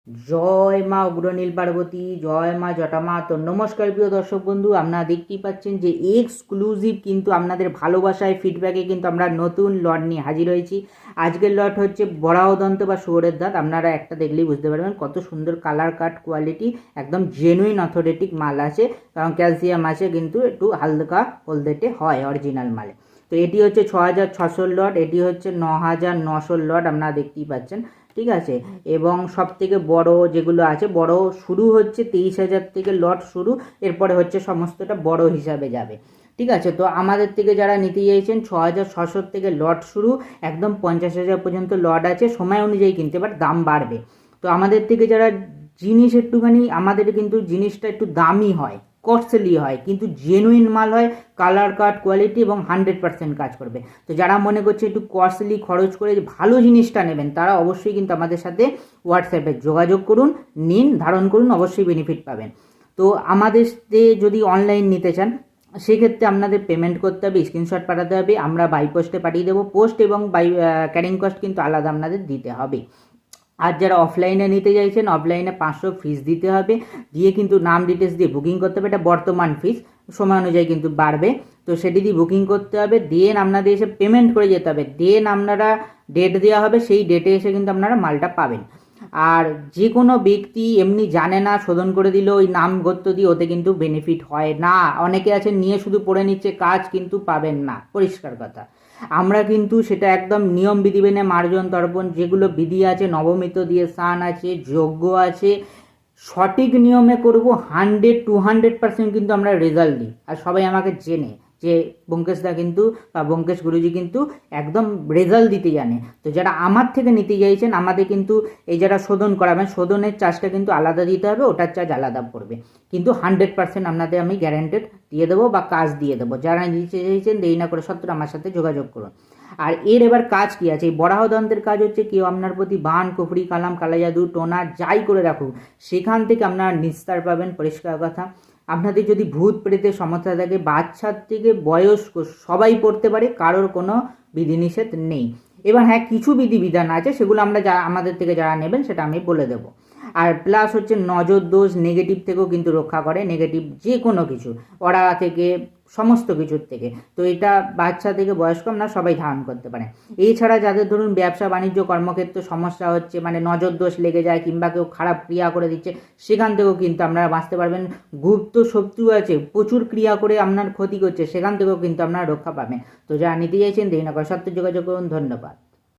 জয় মা অগ্রনীল পার্বতী, জয় মা জটামা। তো নমস্কার প্রিয় দর্শক বন্ধু, আপনারা দেখতেই পাচ্ছেন যে এক্সক্লুসিভ কিন্তু আপনাদের ভালোবাসায় ফিডব্যাকে কিন্তু আমরা নতুন লট নিয়ে হাজির হয়েছি। আজকের লট হচ্ছে বরাহদন্ত বা শুয়োরের দাঁত। আপনারা একটা দেখলেই বুঝতে পারবেন কত সুন্দর কালার কাট কোয়ালিটি, একদম জেনুইন অথেন্টিক মাল আছে, কারণ ক্যালসিয়াম আছে কিন্তু একটু হালকা হলদেটে হয় অরিজিনাল মালে। তো এটি হচ্ছে 6600 লট, এটি হচ্ছে 9900 লট, আপনারা দেখতেই পাচ্ছেন। ঠিক আছে, এবং সব থেকে বড় যেগুলো আছে, বড় শুরু হচ্ছে 23,000 থেকে লট শুরু, এরপরে হচ্ছে সমস্তটা বড় হিসাবে যাবে। ঠিক আছে, তো আমাদের থেকে যারা নিতে চাইছেন 6600 থেকে লট শুরু, একদম 50,000 পর্যন্ত লট আছে, সময় অনুযায়ী কিনতে, বাট দাম বাড়বে। তো আমাদের থেকে যারা জিনিস একটুখানি, আমাদের কিন্তু জিনিসটা একটু দামি হয়, কস্টলি হয়, কিন্তু জেনুইন মাল হয়, কালার কাট কোয়ালিটি এবং 100% কাজ করবে। তো যারা মনে করছে একটু কস্টলি খরচ করে ভালো জিনিসটা নেবেন, তারা অবশ্যই কিন্তু আমাদের সাথে হোয়াটসঅ্যাপে যোগাযোগ করুন, নিন, ধারণ করুন, অবশ্যই বেনিফিট পাবেন। তো আমাদের যদি অনলাইন নিতে চান, সেক্ষেত্রে আপনাদের পেমেন্ট করতে হবে, স্ক্রিনশট পাঠাতে হবে, আমরা বাই পোস্টে পাঠিয়ে দেবো। পোস্ট এবং বাই ক্যারিং কস্ট কিন্তু আলাদা আপনাদের দিতে হবে। আর যারা অফলাইনে নিতে চাইছেন, অফলাইনে 500 ফিস দিতে হবে, দিয়ে কিন্তু নাম ডিটেলস দিয়ে বুকিং করতে হবে। এটা বর্তমান ফিস, সময় অনুযায়ী কিন্তু বাড়বে। তো সেটি দিয়ে বুকিং করতে হবে, দেন আপনাদের এসে পেমেন্ট করে যেতে হবে, দেন আপনারা ডেট দেওয়া হবে, সেই ডেটে এসে কিন্তু আপনারা মালটা পাবেন। আর যে কোনো ব্যক্তি এমনি জানে না, শোধন করে দিল ওই নাম গোত্র দিয়ে, ওতে কিন্তু বেনিফিট হয় না। অনেকে আছে নিয়ে শুধু পড়ে নিচ্ছে, কাজ কিন্তু পাবেন না, পরিষ্কার কথা। আমরা কিন্তু সেটা একদম নিয়ম বিধি মেনে, মার্জন তর্পণ যেগুলো বিধি আছে, নবমিত দিয়ে স্নান আছে, যজ্ঞ আছে, সঠিক নিয়মে করব, 100-200% কিন্তু আমরা রেজাল্ট দিই। আর সবাই আমাকে জেনে যে ব্যোমকেশদা কিন্তু বা ব্যোমকেশ গুরুজি কিন্তু একদম রেজাল্ট দিতে জানে। তো যারা আমার থেকে নিতে চাইছেন, আমাদের কিন্তু এই যারা শোধন করাবেন, শোধনের চার্জটা কিন্তু আলাদা দিতে হবে, ওটার চার্জ আলাদা পড়বে, কিন্তু 100% আপনাদের আমি গ্যারান্টেড দিয়ে দেবো বা কাজ দিয়ে দেবো। যারা নিতে চাইছেন, দেরি না করে সত্তর আমার সাথে যোগাযোগ করুন। আর এর এবার কাজ কি আছে, এই বরাহদন্তের কাজ হচ্ছে, কেউ আপনার প্রতি বান, কুফরি, কালাম, কালাজাদু, টোনা যাই করে রাখুক, সেখান থেকে আপনারা নিস্তার পাবেন, পরিষ্কার কথা। আপনাদের যদি ভূত প্রেতের সমস্যা থাকে, বাচ্চার থেকে বয়স্ক সবাই পড়তে পারে, কারোর কোনো বিধিনিষেধ নেই। এবার হ্যাঁ, কিছু বিধিবিধান আছে, সেগুলো আমরা আমাদের থেকে যারা নেবেন সেটা আমি বলে দেবো। আর প্লাস হচ্ছে নজর দোষ, নেগেটিভ থেকেও কিন্তু রক্ষা করে, নেগেটিভ যে কোনো কিছু, ওরা থেকে, সমস্ত কিছুর থেকে। তো এটা বাচ্চা থেকে বয়স্ক আপনারা সবাই ধারণ করতে পারে। এছাড়া যাদের ধরুন ব্যবসা বাণিজ্য কর্মক্ষেত্রে সমস্যা হচ্ছে, মানে নজর দোষ লেগে যায় কিংবা কেউ খারাপ ক্রিয়া করে দিচ্ছে, সেখান থেকেও কিন্তু আপনারা বাঁচতে পারবেন। গুপ্ত শত্রু আছে, প্রচুর ক্রিয়া করে আপনার ক্ষতি করছে, সেখান থেকেও কিন্তু আপনারা রক্ষা পাবেন। তো যারা নিতে চাইছেন, দেরি না করে সত্য যোগাযোগ করুন। ধন্যবাদ।